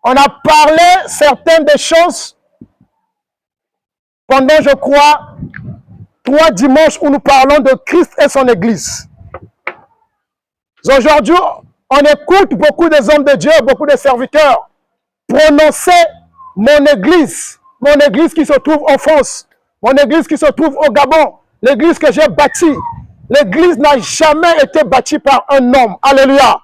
On a parlé certaines des choses pendant, je crois, 3 dimanches où nous parlons de Christ et son Église. Aujourd'hui, on écoute beaucoup des hommes de Dieu, beaucoup de serviteurs prononcer mon Église qui se trouve en France, mon Église qui se trouve au Gabon, l'Église que j'ai bâtie. L'Église n'a jamais été bâtie par un homme. Alléluia.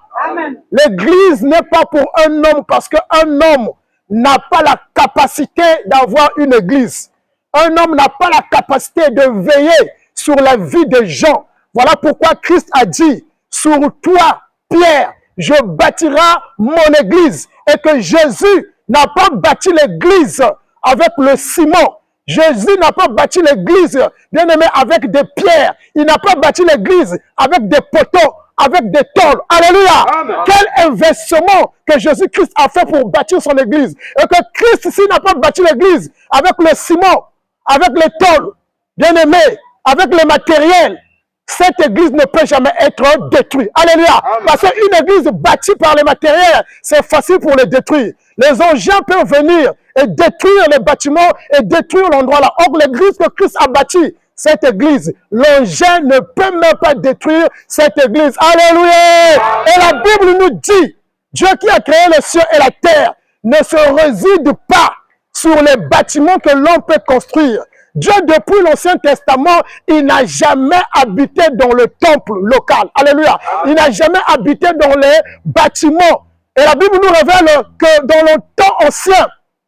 L'Église n'est pas pour un homme parce qu'un homme n'a pas la capacité d'avoir une Église. Un homme n'a pas la capacité de veiller sur la vie des gens. Voilà pourquoi Christ a dit, sur toi, Pierre, je bâtirai mon Église. Et que Jésus n'a pas bâti l'Église avec le ciment. Jésus n'a pas bâti l'Église, bien aimé, avec des pierres. Il n'a pas bâti l'Église avec des poteaux, avec des tôles. Alléluia. Amen. Quel investissement que Jésus-Christ a fait pour bâtir son Église. Et que Christ ici n'a pas bâti l'Église avec le ciment, avec les tôles, bien aimé, avec le matériel. Cette église ne peut jamais être détruite. Alléluia. Amen. Parce qu'une église bâtie par les matériels, c'est facile pour les détruire. Les engins peuvent venir et détruire les bâtiments et détruire l'endroit là. Or, l'église que Christ a bâtie, cette église, l'engin ne peut même pas détruire cette église. Alléluia. Amen. Et la Bible nous dit, Dieu qui a créé les cieux et la terre ne se réside pas sur les bâtiments que l'on peut construire. Dieu, depuis l'Ancien Testament, il n'a jamais habité dans le temple local. Alléluia. Il n'a jamais habité dans les bâtiments. Et la Bible nous révèle que dans le temps ancien,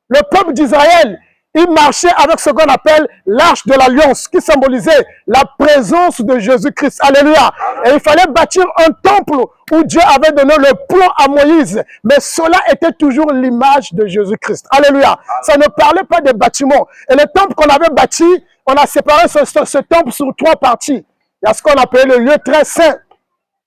le peuple d'Israël, il marchait avec ce qu'on appelle l'arche de l'alliance, qui symbolisait la présence de Jésus-Christ. Alléluia. Et il fallait bâtir un temple où Dieu avait donné le plan à Moïse. Mais cela était toujours l'image de Jésus-Christ. Alléluia. Ça ne parlait pas des bâtiments. Et le temple qu'on avait bâti, on a séparé ce temple sur 3 parties. Il y a ce qu'on appelait le lieu très saint,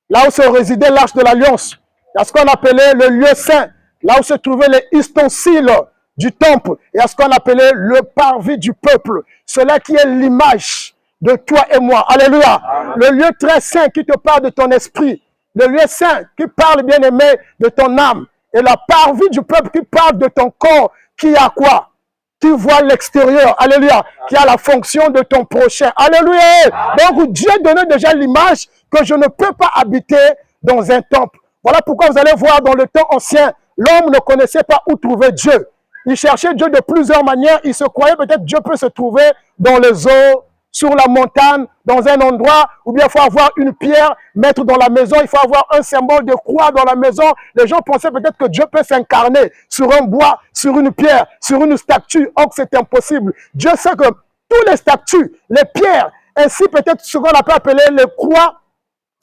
là où se résidait l'arche de l'alliance. Il y a ce qu'on appelait le lieu saint, là où se trouvaient les ustensiles du temple, et à ce qu'on appelait le parvis du peuple. Cela qui est l'image de toi et moi. Alléluia. Amen. Le lieu très saint qui te parle de ton esprit. Le lieu saint qui parle, bien aimé, de ton âme. Et la parvis du peuple qui parle de ton corps, qui a quoi? Qui voit l'extérieur. Alléluia. Amen. Qui a la fonction de ton prochain. Alléluia. Amen. Donc Dieu donnait déjà l'image que je ne peux pas habiter dans un temple. Voilà pourquoi vous allez voir dans le temps ancien, l'homme ne connaissait pas où trouver Dieu. Il cherchait Dieu de plusieurs manières. Il se croyait peut-être Dieu peut se trouver dans les eaux, sur la montagne, dans un endroit, ou bien il faut avoir une pierre, mettre dans la maison, il faut avoir un symbole de croix dans la maison. Les gens pensaient peut-être que Dieu peut s'incarner sur un bois, sur une pierre, sur une statue. Or, c'est impossible. Dieu sait que tous les statues, les pierres, ainsi peut-être ce qu'on peut appeler les croix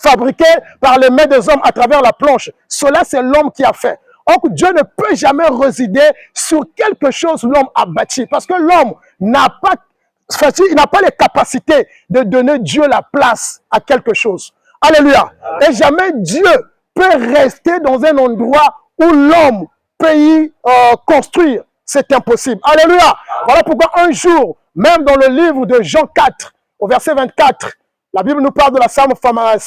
fabriquées par les mains des hommes à travers la planche. Cela, c'est l'homme qui a fait. Or, Dieu ne peut jamais résider sur quelque chose que l'homme a bâti. Parce que l'homme n'a pas, il n'a pas les capacités de donner Dieu la place à quelque chose. Alléluia. Et jamais Dieu peut rester dans un endroit où l'homme peut y construire. C'est impossible. Alléluia. Voilà pourquoi un jour, même dans le livre de Jean 4, au verset 24, la Bible nous parle de la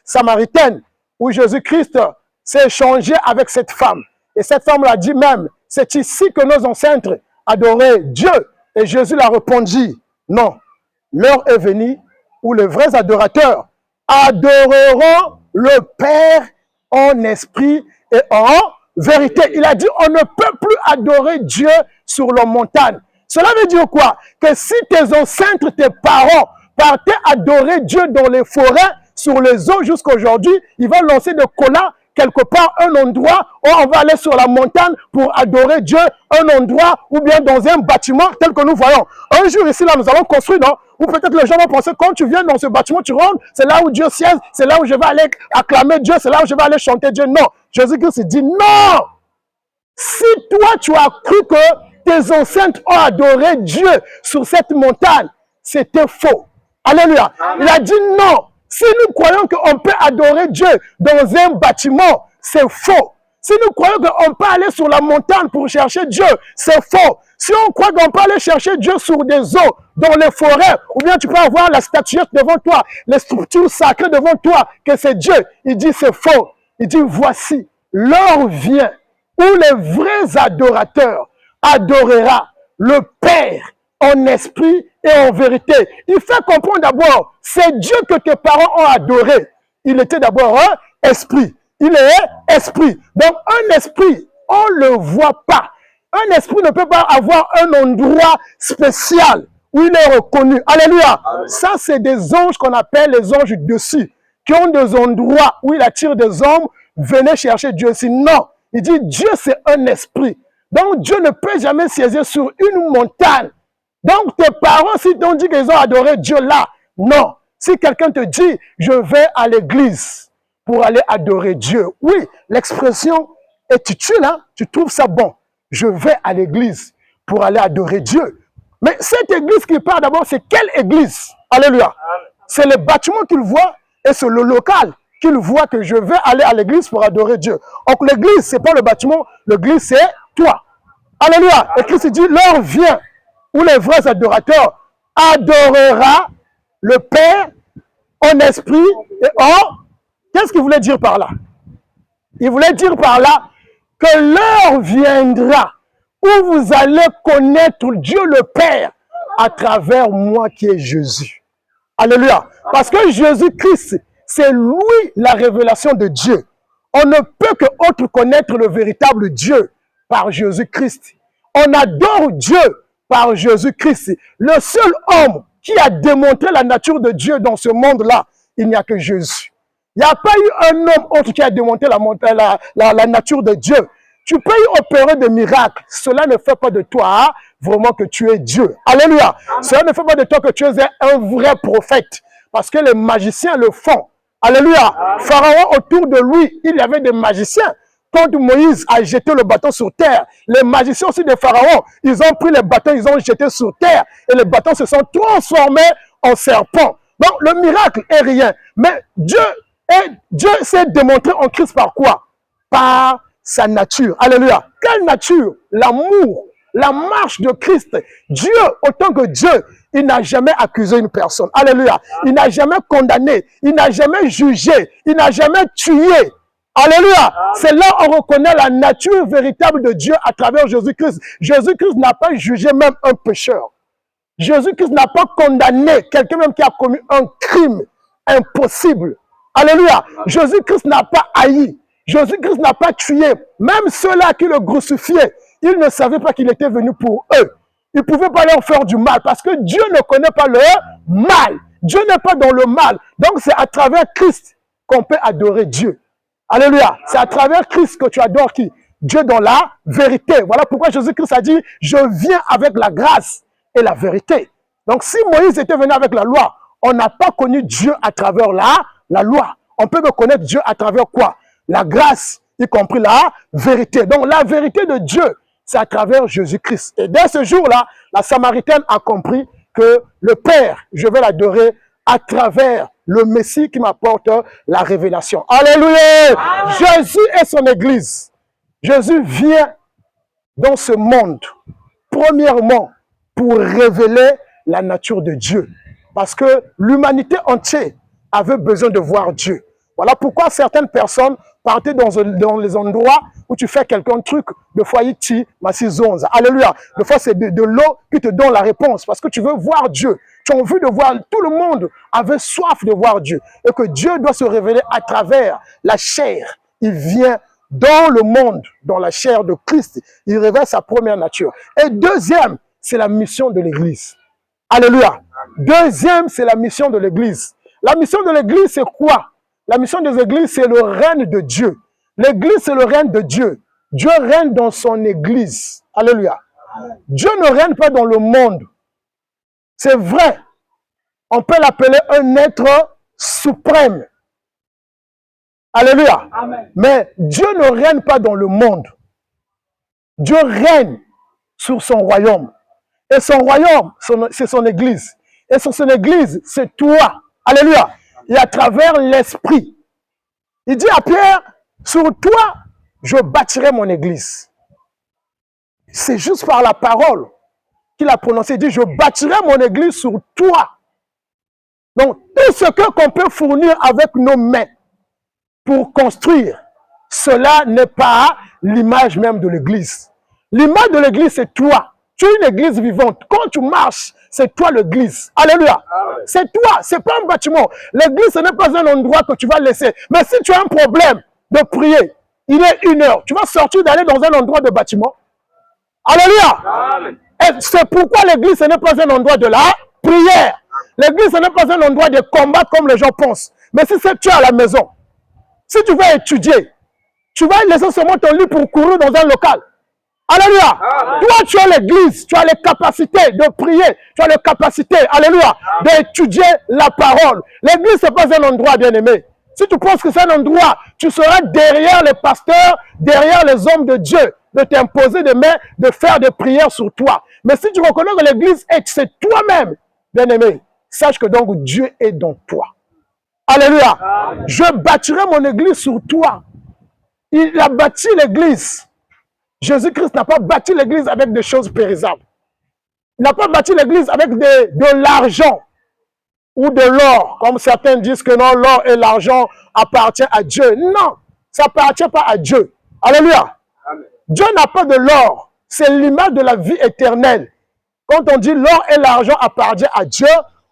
Samaritaine, où Jésus-Christ s'est échangé avec cette femme. Et cette femme l'a dit même, c'est ici que nos ancêtres adoraient Dieu. Et Jésus leur répondit, non, l'heure est venue où les vrais adorateurs adoreront le Père en esprit et en vérité. Il a dit, on ne peut plus adorer Dieu sur la montagne. Cela veut dire quoi? Que si tes ancêtres, tes parents, partaient adorer Dieu dans les forêts, sur les eaux jusqu'à aujourd'hui, ils vont lancer des collas quelque part, un endroit où on va aller sur la montagne pour adorer Dieu, un endroit ou bien dans un bâtiment tel que nous voyons. Un jour ici, là, nous allons construire, non? Ou peut-être les gens vont penser, quand tu viens dans ce bâtiment, tu rentres, c'est là où Dieu siège, c'est là où je vais aller acclamer Dieu, c'est là où je vais aller chanter Dieu. Non, Jésus-Christ dit non. Si toi, tu as cru que tes ancêtres ont adoré Dieu sur cette montagne, c'était faux. Alléluia. Amen. Il a dit non. Si nous croyons qu'on peut adorer Dieu dans un bâtiment, c'est faux. Si nous croyons qu'on peut aller sur la montagne pour chercher Dieu, c'est faux. Si on croit qu'on peut aller chercher Dieu sur des eaux, dans les forêts, ou bien tu peux avoir la statuette devant toi, les structures sacrées devant toi, que c'est Dieu, il dit c'est faux. Il dit voici, l'heure vient où les vrais adorateurs adorera le Père en esprit et en vérité. Il fait comprendre d'abord, c'est Dieu que tes parents ont adoré. Il était d'abord un esprit. Il est esprit. Donc un esprit, on ne le voit pas. Un esprit ne peut pas avoir un endroit spécial où il est reconnu. Alléluia. Amen. Ça, c'est des anges qu'on appelle les anges dessus, qui ont des endroits où il attire des hommes. Venez chercher Dieu. Non. Il dit Dieu, c'est un esprit. Donc Dieu ne peut jamais siéger sur une montagne. Donc tes parents, si t'ont dit qu'ils ont adoré Dieu là, non. Si quelqu'un te dit, je vais à l'église pour aller adorer Dieu. Oui, l'expression est utile, hein? Tu trouves ça bon. Je vais à l'église pour aller adorer Dieu. Mais cette église qui part d'abord, c'est quelle église? Alléluia. C'est le bâtiment qu'il voit et c'est le local qu'il voit que je vais aller à l'église pour adorer Dieu. Donc l'église, ce n'est pas le bâtiment, l'église, c'est toi. Alléluia. Et Christ dit, l'heure vient où les vrais adorateurs adorera le Père en esprit et en... Qu'est-ce qu'il voulait dire par là? Il voulait dire par là que l'heure viendra où vous allez connaître Dieu le Père à travers moi qui est Jésus. Alléluia. Parce que Jésus-Christ, c'est lui la révélation de Dieu. On ne peut que autre connaître le véritable Dieu par Jésus-Christ. On adore Dieu par Jésus-Christ. Le seul homme qui a démontré la nature de Dieu dans ce monde-là, il n'y a que Jésus. Il n'y a pas eu un homme autre qui a démontré la nature de Dieu. Tu peux y opérer des miracles. Cela ne fait pas de toi vraiment que tu es Dieu. Alléluia. Amen. Cela ne fait pas de toi que tu es un vrai prophète. Parce que les magiciens le font. Alléluia. Amen. Pharaon, autour de lui, il y avait des magiciens. Quand Moïse a jeté le bâton sur terre, les magiciens aussi de Pharaon, ils ont pris les bâtons, ils ont jeté sur terre. Et les bâtons se sont transformés en serpents. Donc le miracle est rien. Mais Dieu s'est démontré en Christ par quoi? Par sa nature. Alléluia. Quelle nature? L'amour, la marche de Christ. Dieu, autant que Dieu, il n'a jamais accusé une personne. Alléluia. Il n'a jamais condamné. Il n'a jamais jugé. Il n'a jamais tué. Alléluia. C'est là on reconnaît la nature véritable de Dieu à travers Jésus-Christ. Jésus-Christ n'a pas jugé même un pécheur. Jésus-Christ n'a pas condamné quelqu'un même qui a commis un crime impossible. Alléluia. Jésus-Christ n'a pas haï. Jésus-Christ n'a pas tué. Même ceux-là qui le crucifiaient, ils ne savaient pas qu'il était venu pour eux. Ils ne pouvaient pas leur faire du mal parce que Dieu ne connaît pas le mal. Dieu n'est pas dans le mal. Donc c'est à travers Christ qu'on peut adorer Dieu. Alléluia. C'est à travers Christ que tu adores qui? Dieu dans la vérité. Voilà pourquoi Jésus-Christ a dit, je viens avec la grâce et la vérité. Donc si Moïse était venu avec la loi, on n'a pas connu Dieu à travers la loi. On peut connaître Dieu à travers quoi? La grâce, y compris la vérité. Donc la vérité de Dieu, c'est à travers Jésus-Christ. Et dès ce jour-là, la Samaritaine a compris que le Père, je vais l'adorer à travers le Messie qui m'apporte la révélation. Alléluia! Amen. Jésus est son Église. Jésus vient dans ce monde, premièrement, pour révéler la nature de Dieu. Parce que l'humanité entière avait besoin de voir Dieu. Voilà pourquoi certaines personnes partaient dans les endroits où tu fais quelqu'un truc, de foyer ti, massizonza. Alléluia. Des fois, c'est de l'eau qui te donne la réponse parce que tu veux voir Dieu. Tu as envie de voir, tout le monde avait soif de voir Dieu. Et que Dieu doit se révéler à travers la chair. Il vient dans le monde, dans la chair de Christ. Il révèle sa première nature. Et deuxième, c'est la mission de l'Église. Alléluia. Deuxième, c'est la mission de l'Église. La mission de l'Église, c'est quoi? La mission des églises, c'est le règne de Dieu. L'église, c'est le règne de Dieu. Dieu règne dans son église. Alléluia. Dieu ne règne pas dans le monde. C'est vrai. On peut l'appeler un être suprême. Alléluia. Amen. Mais Dieu ne règne pas dans le monde. Dieu règne sur son royaume. Et son royaume, c'est son église. Et sur son église, c'est toi. Alléluia. Et à travers l'esprit. Il dit à Pierre, sur toi, je bâtirai mon église. C'est juste par la parole qu'il a prononcé. Il dit, je bâtirai mon église sur toi. Donc, tout ce qu'on peut fournir avec nos mains pour construire, cela n'est pas l'image même de l'église. L'image de l'église, c'est toi. Tu es une église vivante. Quand tu marches, c'est toi l'église. Alléluia. C'est toi, c'est pas un bâtiment. L'église, ce n'est pas un endroit que tu vas laisser. Mais si tu as un problème de prier, il est 1 heure, tu vas sortir d'aller dans un endroit de bâtiment. Alléluia. Et c'est pourquoi l'église, ce n'est pas un endroit de la prière. L'église, ce n'est pas un endroit de combat comme les gens pensent. Mais si c'est tu es à la maison, si tu vas étudier, tu vas laisser seulement ton lit pour courir dans un local. Alléluia. Toi, tu as l'église, tu as les capacités de prier, tu as les capacités, alléluia, d'étudier la parole. L'église, ce n'est pas un endroit bien aimé. Si tu penses que c'est un endroit, tu seras derrière les pasteurs, derrière les hommes de Dieu, de t'imposer des mains, de faire des prières sur toi. Mais si tu reconnais que l'église est, c'est toi-même, bien aimé, sache que donc Dieu est dans toi. Alléluia. Je bâtirai mon église sur toi. Il a bâti l'église. Jésus-Christ n'a pas bâti l'église avec des choses périssables. Il n'a pas bâti l'église avec de l'argent ou de l'or. Comme certains disent que non, l'or et l'argent appartiennent à Dieu. Non, ça n'appartient pas à Dieu. Alléluia. Amen. Dieu n'a pas de l'or. C'est l'image de la vie éternelle. Quand on dit l'or et l'argent appartiennent à Dieu,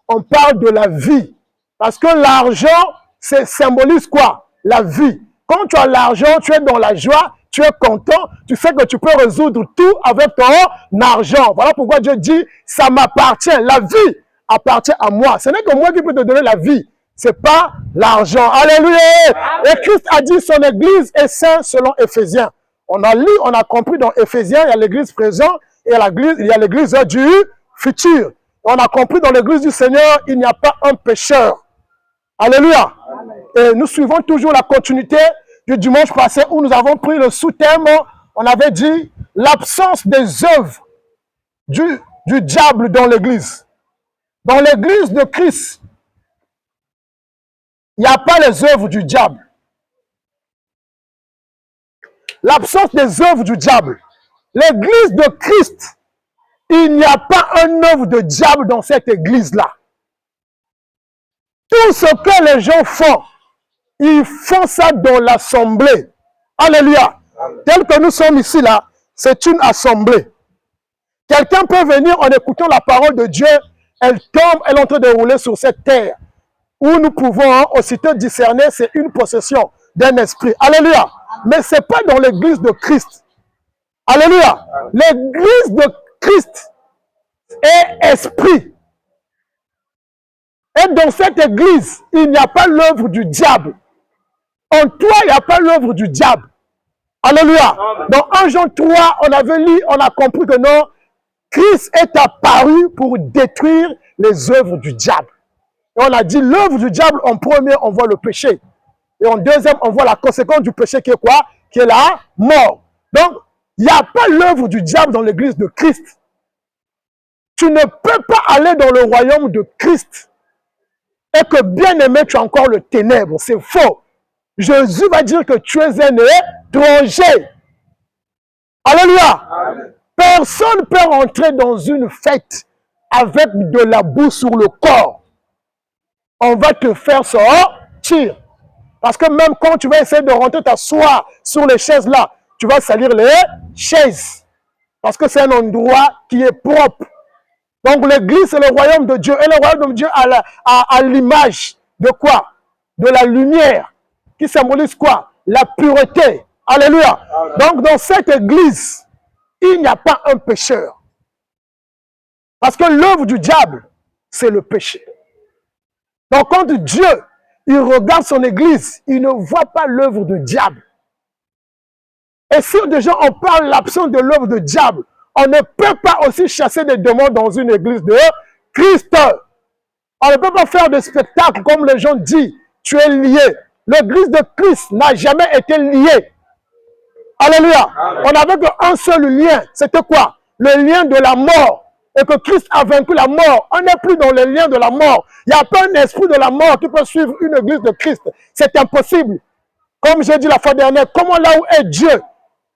on parle de la vie. Parce que l'argent, ça symbolise quoi? La vie. Quand tu as l'argent, tu es dans la joie, tu es content, tu sais que tu peux résoudre tout avec ton argent. Voilà pourquoi Dieu dit, ça m'appartient. La vie appartient à moi. Ce n'est que moi qui peux te donner la vie. Ce n'est pas l'argent. Alléluia. Et Christ a dit, son église est sainte selon Éphésiens. On a lu, on a compris dans Éphésiens, il y a l'église présente et il y a l'église du futur. On a compris dans l'église du Seigneur, il n'y a pas un pécheur. Alléluia. Et nous suivons toujours la continuité du dimanche passé où nous avons pris le sous-thème, on avait dit l'absence des œuvres du diable dans l'église. Dans l'église de Christ, il n'y a pas les œuvres du diable. L'absence des œuvres du diable. L'église de Christ, il n'y a pas un œuvre de diable dans cette église-là. Tout ce que les gens font, ils font ça dans l'assemblée. Alléluia. Tel que nous sommes ici là, c'est une assemblée. Quelqu'un peut venir en écoutant la parole de Dieu, elle tombe, elle est en train de rouler sur cette terre. Où nous pouvons aussitôt discerner, c'est une possession d'un esprit. Alléluia. Mais ce n'est pas dans l'église de Christ. Alléluia. L'église de Christ est esprit. Et dans cette église, il n'y a pas l'œuvre du diable. En toi, il n'y a pas l'œuvre du diable. Alléluia. Dans 1 Jean 3, on avait lu, on a compris que non, Christ est apparu pour détruire les œuvres du diable. Et on a dit l'œuvre du diable, en premier, on voit le péché. Et en deuxième, on voit la conséquence du péché qui est quoi? Qui est la mort. Donc, il n'y a pas l'œuvre du diable dans l'église de Christ. Tu ne peux pas aller dans le royaume de Christ et que bien aimé, tu as encore le ténèbre. C'est faux. Jésus va dire que tu es un étranger. Alléluia. Amen. Personne ne peut rentrer dans une fête avec de la boue sur le corps. On va te faire sortir. Parce que même quand tu vas essayer de rentrer t'asseoir sur les chaises là, tu vas salir les chaises. Parce que c'est un endroit qui est propre. Donc l'église, c'est le royaume de Dieu. Et le royaume de Dieu a l'image de quoi? De la lumière. Qui symbolise quoi? La pureté. Alléluia. Donc dans cette église, il n'y a pas un pécheur. Parce que l'œuvre du diable, c'est le péché. Donc quand Dieu, il regarde son église, il ne voit pas l'œuvre du diable. Et si déjà on parle de l'absence de l'œuvre du diable, on ne peut pas aussi chasser des démons dans une église de Christ. On ne peut pas faire des spectacles comme les gens disent, tu es lié. L'église de Christ n'a jamais été liée. Alléluia. Amen. On n'avait qu'un seul lien. C'était quoi? Le lien de la mort. Et que Christ a vaincu la mort. On n'est plus dans le lien de la mort. Il n'y a pas un esprit de la mort qui peut suivre une église de Christ. C'est impossible. Comme j'ai dit la fois dernière, comment là où est Dieu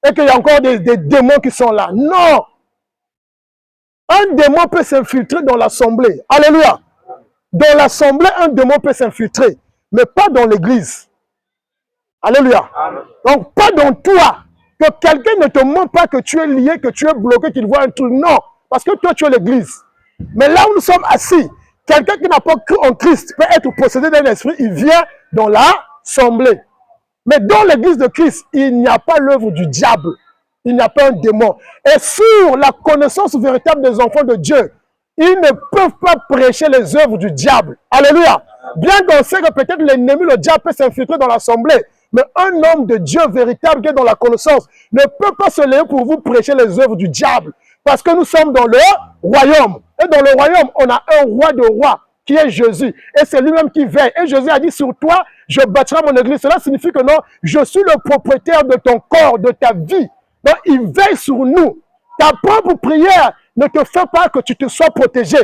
et qu'il y a encore des démons qui sont là? Non. Un démon peut s'infiltrer dans l'assemblée. Alléluia. Dans l'assemblée, un démon peut s'infiltrer. Mais pas dans l'église. Alléluia. Amen. Donc, pas dans toi. Que quelqu'un ne te montre pas que tu es lié, que tu es bloqué, qu'il voit un truc. Non, parce que toi, tu es l'église. Mais là où nous sommes assis, quelqu'un qui n'a pas cru en Christ peut être possédé d'un esprit, il vient dans l'assemblée. Mais dans l'église de Christ, il n'y a pas l'œuvre du diable. Il n'y a pas un démon. Et sur la connaissance véritable des enfants de Dieu, ils ne peuvent pas prêcher les œuvres du diable. Alléluia. Bien qu'on sait que peut-être l'ennemi, le diable peut s'infiltrer dans l'assemblée. Mais un homme de Dieu véritable qui est dans la connaissance ne peut pas se lever pour vous prêcher les œuvres du diable. Parce que nous sommes dans le royaume. Et dans le royaume, on a un roi de rois qui est Jésus. Et c'est lui-même qui veille. Et Jésus a dit, sur toi, je bâtirai mon église. Cela signifie que non, je suis le propriétaire de ton corps, de ta vie. Donc, il veille sur nous. Ta propre prière ne te fait pas que tu te sois protégé.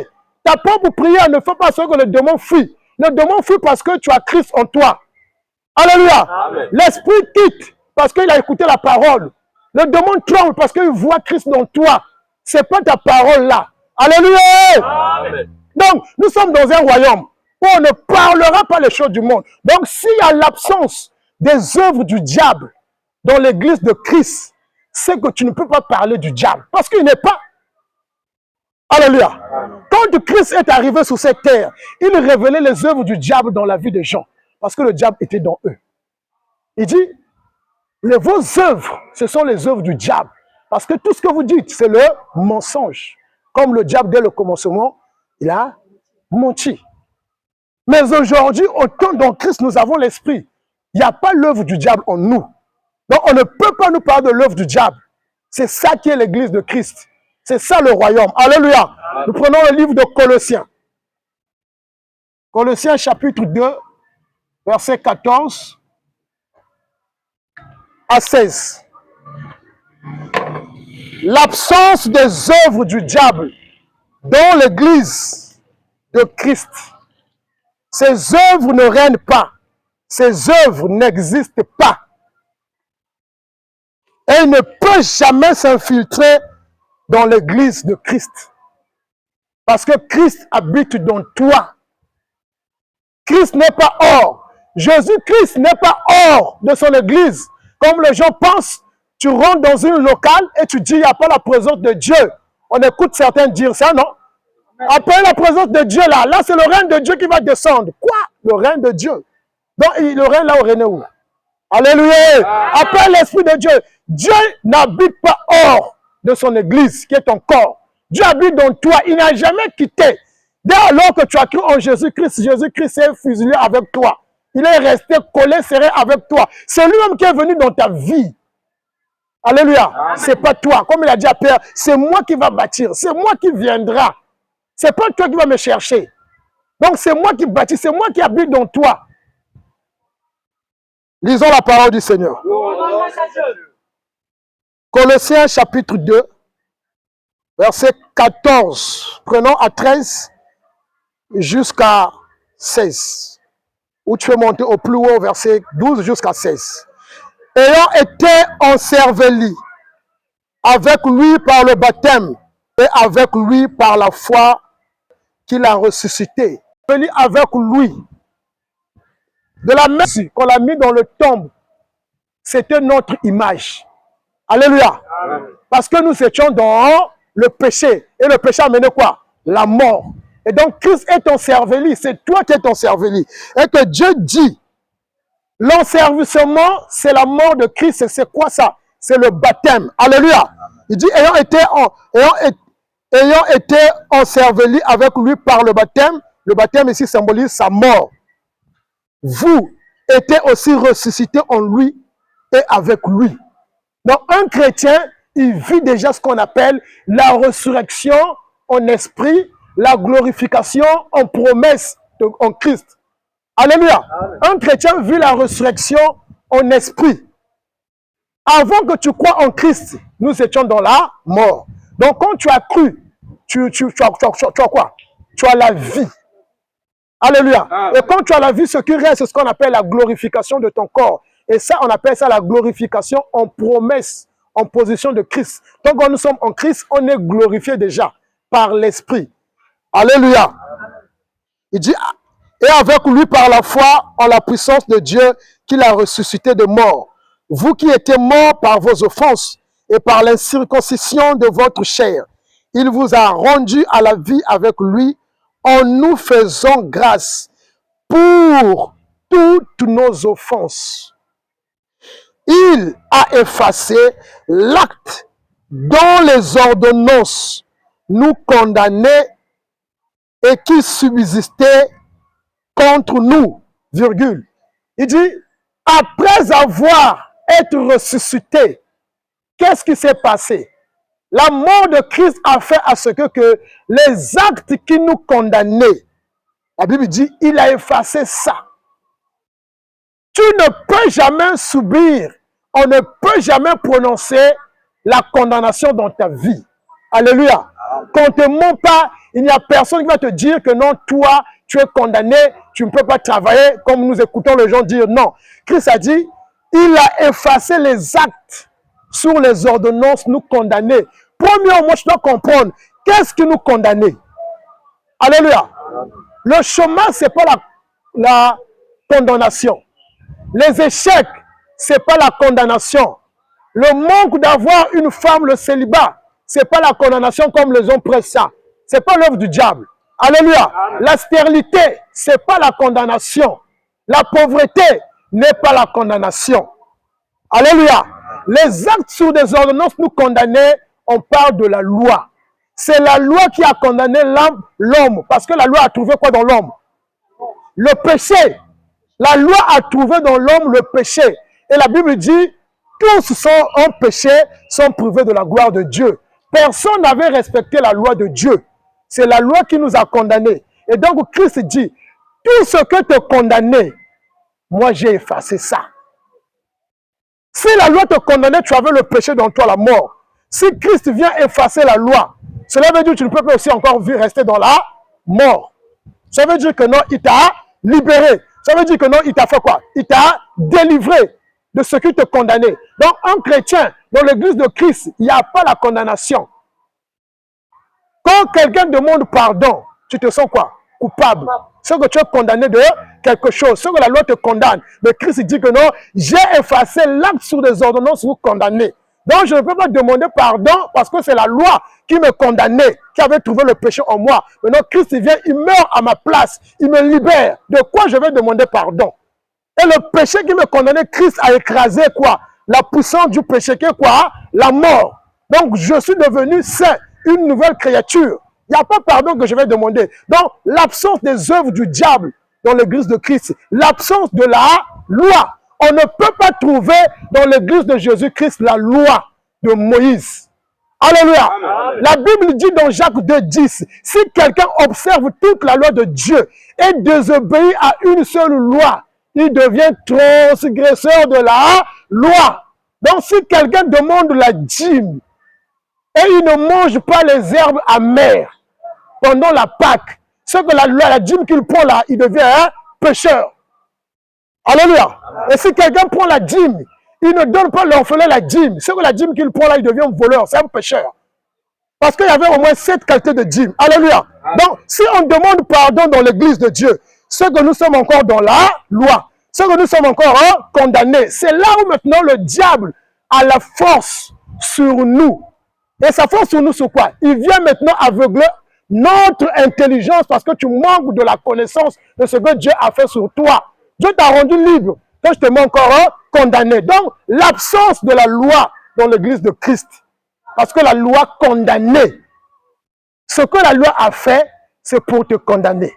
Ta propre prière ne fait pas ce que le démon fuit. Le démon fuit parce que tu as Christ en toi. Alléluia. L'esprit quitte parce qu'il a écouté la parole. Le démon tremble parce qu'il voit Christ dans toi. Ce n'est pas ta parole là. Alléluia. Amen. Donc, nous sommes dans un royaume où on ne parlera pas les choses du monde. Donc, s'il y a l'absence des œuvres du diable dans l'église de Christ, c'est que tu ne peux pas parler du diable. Parce qu'il n'est pas. Alléluia. Quand Christ est arrivé sur cette terre, il révélait les œuvres du diable dans la vie des gens. Parce que le diable était dans eux. Il dit, vos œuvres, ce sont les œuvres du diable. Parce que tout ce que vous dites, c'est le mensonge. Comme le diable, dès le commencement, il a menti. Mais aujourd'hui, autant dans Christ, nous avons l'esprit. Il n'y a pas l'œuvre du diable en nous. Donc, on ne peut pas nous parler de l'œuvre du diable. C'est ça qui est l'église de Christ. C'est ça le royaume. Alléluia. Nous prenons le livre de Colossiens. Colossiens chapitre 2, verset 14 à 16. L'absence des œuvres du diable dans l'église de Christ. Ces œuvres ne règnent pas. Ces œuvres n'existent pas. Et il ne peut jamais s'infiltrer dans l'église de Christ. Parce que Christ habite dans toi. Christ n'est pas hors. Jésus-Christ n'est pas hors de son église. Comme les gens pensent, tu rentres dans une locale et tu dis, il n'y a pas la présence de Dieu. On écoute certains dire ça, non? Après la présence de Dieu, là c'est le règne de Dieu qui va descendre. Quoi? Le règne de Dieu. Donc, le règne là, au règne où? Alléluia. Après l'Esprit de Dieu, Dieu n'habite pas hors de son église, qui est ton corps. Dieu habite dans toi. Il n'a jamais quitté. Dès lors que tu as cru en Jésus-Christ, Jésus-Christ est fusionné avec toi. Il est resté collé, serré avec toi. C'est lui-même qui est venu dans ta vie. Alléluia. C'est pas toi. Comme il a dit à Pierre, c'est moi qui va bâtir. C'est moi qui viendra. C'est pas toi qui vas me chercher. Donc c'est moi qui bâtis. C'est moi qui habite dans toi. Lisons la parole du Seigneur. Colossiens chapitre 2, verset 14. Prenons à 13 jusqu'à 16. Où tu peux monter au plus haut, verset 12 jusqu'à 16. Ayant été ensevelis avec lui par le baptême et avec lui par la foi qu'il a ressuscité. Avec lui. De la même façon qu'on l'a mis dans le tombe, c'était notre image. Alléluia. Amen. Parce que nous étions dans le péché. Et le péché a mené quoi? La mort. Et donc Christ est enseveli. C'est toi qui es enseveli. Et que Dieu dit, l'ensevelissement, c'est la mort de Christ. Et c'est quoi ça? C'est le baptême. Alléluia. Il dit, ayant été enseveli avec lui par le baptême ici symbolise sa mort. Vous étiez aussi ressuscités en lui et avec lui. Donc, un chrétien, il vit déjà ce qu'on appelle la résurrection en esprit, la glorification en promesse en Christ. Alléluia. Amen. Un chrétien vit la résurrection en esprit. Avant que tu crois en Christ, nous étions dans la mort. Donc, quand tu as cru, tu as quoi? Tu as la vie. Alléluia. Amen. Et quand tu as la vie, ce qui reste, c'est ce qu'on appelle la glorification de ton corps. Et ça, on appelle ça la glorification en promesse, en position de Christ. Donc, quand nous sommes en Christ, on est glorifié déjà par l'Esprit. Alléluia. Il dit, et avec lui par la foi en la puissance de Dieu qu'il a ressuscité de mort. vous qui étiez morts par vos offenses et par l'incirconcision de votre chair, il vous a rendu à la vie avec lui en nous faisant grâce pour toutes nos offenses. Il a effacé l'acte dont les ordonnances nous condamnaient et qui subsistait contre nous, virgule. Il dit, après avoir été ressuscité, qu'est-ce qui s'est passé? La mort de Christ a fait à ce que les actes qui nous condamnaient, la Bible dit, il a effacé ça. Tu ne peux jamais subir, on ne peut jamais prononcer la condamnation dans ta vie. Alléluia. Quand on ne te ment pas, il n'y a personne qui va te dire que non, toi, tu es condamné, tu ne peux pas travailler, comme nous écoutons les gens dire non. Christ a dit, il a effacé les actes sur les ordonnances nous condamner. Premièrement, je dois comprendre, qu'est-ce qui nous condamnait? Alléluia. Le chemin, ce n'est pas la condamnation. Les échecs, ce n'est pas la condamnation. Le manque d'avoir une femme, le célibat, ce n'est pas la condamnation comme les hommes prêchent ça. Ce n'est pas l'œuvre du diable. Alléluia. La stérilité, ce n'est pas la condamnation. La pauvreté n'est pas la condamnation. Alléluia. Les actes sur des ordonnances nous condamnaient, on parle de la loi. C'est la loi qui a condamné l'homme. Parce que la loi a trouvé quoi dans l'homme? Le péché. La loi a trouvé dans l'homme le péché. Et la Bible dit, tous sont en péché, sont privés de la gloire de Dieu. Personne n'avait respecté la loi de Dieu. C'est la loi qui nous a condamnés. Et donc Christ dit, tout ce que te condamnait, moi j'ai effacé ça. Si la loi te condamnait, tu avais le péché dans toi, la mort. Si Christ vient effacer la loi, cela veut dire que tu ne peux pas aussi encore rester dans la mort. Ça veut dire que non, il t'a libéré. Ça veut dire que non, il t'a fait quoi? Il t'a délivré de ce qui te condamnait. Donc, un chrétien, dans l'église de Christ, il n'y a pas la condamnation. Quand quelqu'un demande pardon, tu te sens quoi? Coupable. C'est que tu es condamné de quelque chose. C'est que la loi te condamne. Mais Christ dit que non, j'ai effacé l'acte sur des ordonnances vous condamnez. Donc, je ne peux pas demander pardon parce que c'est la loi qui me condamnait, qui avait trouvé le péché en moi. Maintenant, Christ vient, il meurt à ma place, il me libère. De quoi je vais demander pardon? Et le péché qui me condamnait, Christ a écrasé quoi? La puissance du péché qui est quoi? La mort. Donc, je suis devenu saint, une nouvelle créature. Il n'y a pas pardon que je vais demander. Donc, l'absence des œuvres du diable dans l'église de Christ, l'absence de la loi. On ne peut pas trouver dans l'église de Jésus-Christ la loi de Moïse. Alléluia. Amen. La Bible dit dans Jacques 2,10, si quelqu'un observe toute la loi de Dieu et désobéit à une seule loi, il devient transgresseur de la loi. Donc si quelqu'un demande la dîme et il ne mange pas les herbes amères pendant la Pâque, ce que la dîme qu'il prend là, il devient un pécheur. Alléluia. Et si quelqu'un prend la dîme, il ne donne pas l'orphelin la dîme. Ce que la dîme qu'il prend là, il devient un voleur, c'est un pécheur. Parce qu'il y avait au moins 7 qualités de dîme. Alléluia. Donc, si on demande pardon dans l'église de Dieu, ce que nous sommes encore dans la loi, ce que nous sommes encore condamnés, c'est là où maintenant le diable a la force sur nous. Et sa force sur nous, c'est quoi? Il vient maintenant aveugler notre intelligence parce que tu manques de la connaissance de ce que Dieu a fait sur toi. Dieu t'a rendu libre, quand je te mets encore condamné. Donc, l'absence de la loi dans l'église de Christ, parce que la loi condamnait. Ce que la loi a fait, c'est pour te condamner.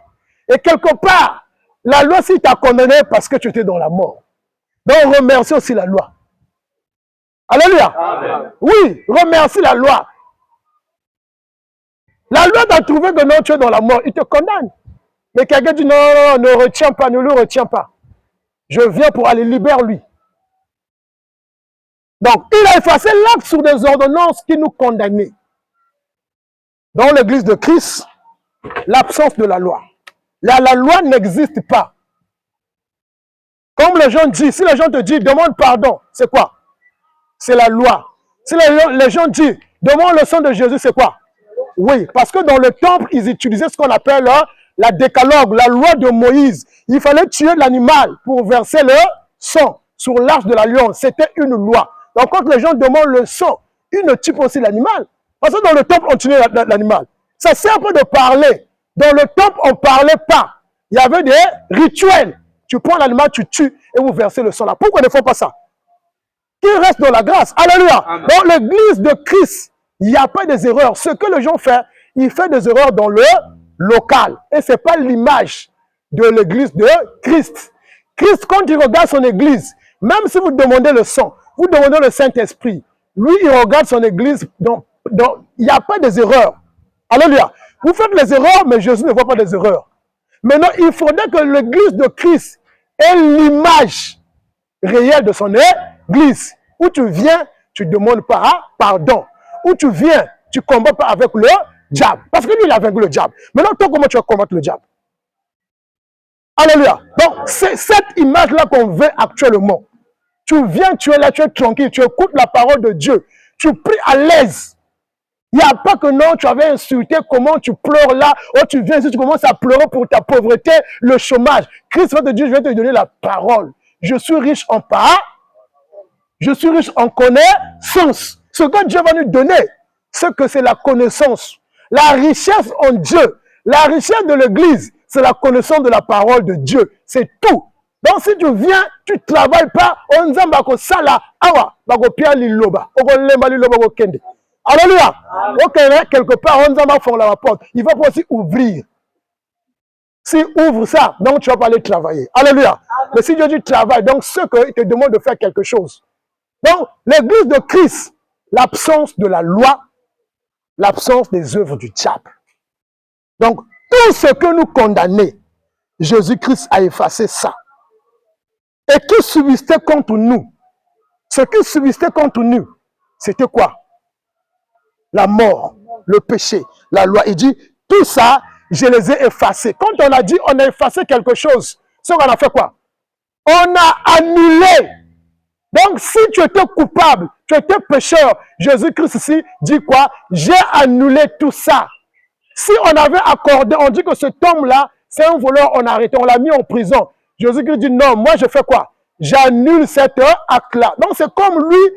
Et quelque part, la loi, si t'a condamné parce que tu étais dans la mort. Donc, remercie aussi la loi. Alléluia. Amen. Oui, remercie la loi. La loi t'a trouvé que non, tu es dans la mort, il te condamne. Mais quelqu'un dit non, non, non, ne retiens pas, ne le retiens pas. Je viens pour aller libérer lui. Donc, il a effacé l'acte sur des ordonnances qui nous condamnaient. Dans l'église de Christ, l'absence de la loi. La loi n'existe pas. Comme les gens disent, si les gens te disent, demande pardon, c'est quoi? C'est la loi. Si les gens disent, demande le sang de Jésus, c'est quoi? Oui, parce que dans le temple, ils utilisaient ce qu'on appelle la décalogue, la loi de Moïse. Il fallait tuer l'animal pour verser le sang sur l'arche de l'alliance, c'était une loi. Donc quand les gens demandent le sang, ils ne tuent pas aussi l'animal. Parce que dans le temple, on tuait l'animal. Ça sert pas de parler. Dans le temple, on ne parlait pas. Il y avait des rituels. Tu prends l'animal, tu tues et vous versez le sang là. Pourquoi ne font pas ça? Qu'ils restent dans la grâce. Alléluia. Amen. Dans l'église de Christ, il n'y a pas des erreurs. Ce que les gens font, ils font des erreurs dans le local. Et ce n'est pas l'image de l'église de Christ. Christ, quand il regarde son église, même si vous demandez le sang, vous demandez le Saint-Esprit, lui, il regarde son église, donc il n'y a pas des erreurs. Alléluia. Vous faites les erreurs, mais Jésus ne voit pas des erreurs. Maintenant, il faudrait que l'église de Christ ait l'image réelle de son église. Où tu viens, tu ne demandes pas pardon. Où tu viens, tu ne combats pas avec le diable. Parce que lui, il a vaincu le diable. Maintenant, toi, comment tu vas combattre le diable? Alléluia. Donc, c'est cette image-là qu'on veut actuellement. Tu viens, tu es là, tu es tranquille, tu écoutes la parole de Dieu. Tu pries à l'aise. Il n'y a pas que non, tu avais insulté, comment tu pleures là, oh tu viens ici, tu commences à pleurer pour ta pauvreté, le chômage. Christ va te dire, je vais te donner la parole. Je suis riche en part, je suis riche en connaissance. Ce que Dieu va nous donner, c'est que c'est la connaissance. La richesse en Dieu, la richesse de l'église, c'est la connaissance de la parole de Dieu. C'est tout. Donc si tu viens, tu ne travailles pas, on zamba sala, awa, bako pia liloba, oko lemba liloba ko kende. Alléluia. Ok, quelque part, on zamba font la porte. Il va pas aussi ouvrir. S'il ouvre ça, donc tu vas pas aller travailler. Alléluia. Mais si Dieu dit travail, donc ce qu'il te demande de faire quelque chose. Donc, l'église de Christ, l'absence de la loi, l'absence des œuvres du diable. Donc, tout ce que nous condamnons, Jésus-Christ a effacé ça. Et qui subsistait contre nous? Ce qui subsistait contre nous, c'était quoi? La mort, le péché, la loi. Il dit, tout ça, je les ai effacés. Quand on a dit, on a effacé quelque chose, c'est qu'on a fait quoi? On a annulé. Donc, si tu étais coupable, tu étais pécheur, Jésus-Christ ici dit quoi? J'ai annulé tout ça. Si on avait accordé, on dit que cet homme-là, c'est un voleur, on a arrêté, on l'a mis en prison. Jésus-Christ dit non, moi je fais quoi? J'annule cet acte-là. Donc, c'est comme lui,